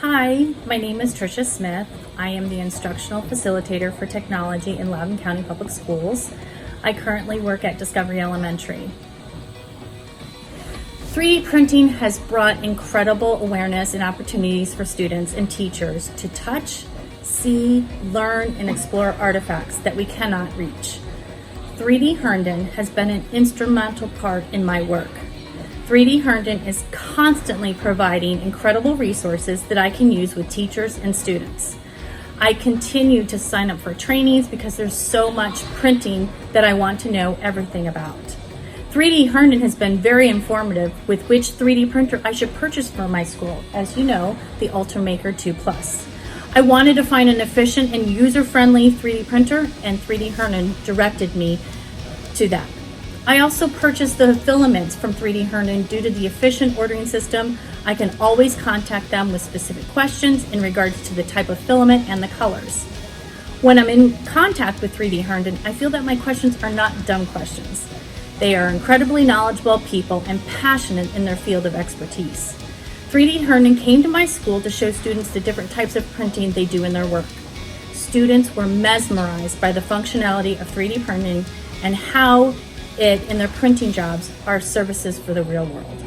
Hi, my name is Tricia Smith. I am the instructional facilitator for technology in Loudoun County Public Schools. I currently work at Discovery Elementary. 3D printing has brought incredible awareness and opportunities for students and teachers to touch, see, learn, and explore artifacts that we cannot reach. 3D Herndon has been an instrumental part in my work. 3D Herndon is constantly providing incredible resources that I can use with teachers and students. I continue to sign up for trainings because there's so much printing that I want to know everything about. 3D Herndon has been very informative with which 3D printer I should purchase for my school. As you know, the Ultimaker 2 Plus. I wanted to find an efficient and user-friendly 3D printer, and 3D Herndon directed me to that. I also purchased the filaments from 3D Herndon due to the efficient ordering system. I can always contact them with specific questions in regards to the type of filament and the colors. When I'm in contact with 3D Herndon, I feel that my questions are not dumb questions. They are incredibly knowledgeable people and passionate in their field of expertise. 3D Herndon came to my school to show students the different types of printing they do in their work. Students were mesmerized by the functionality of 3D printing and how it, in their printing jobs, are services for the real world.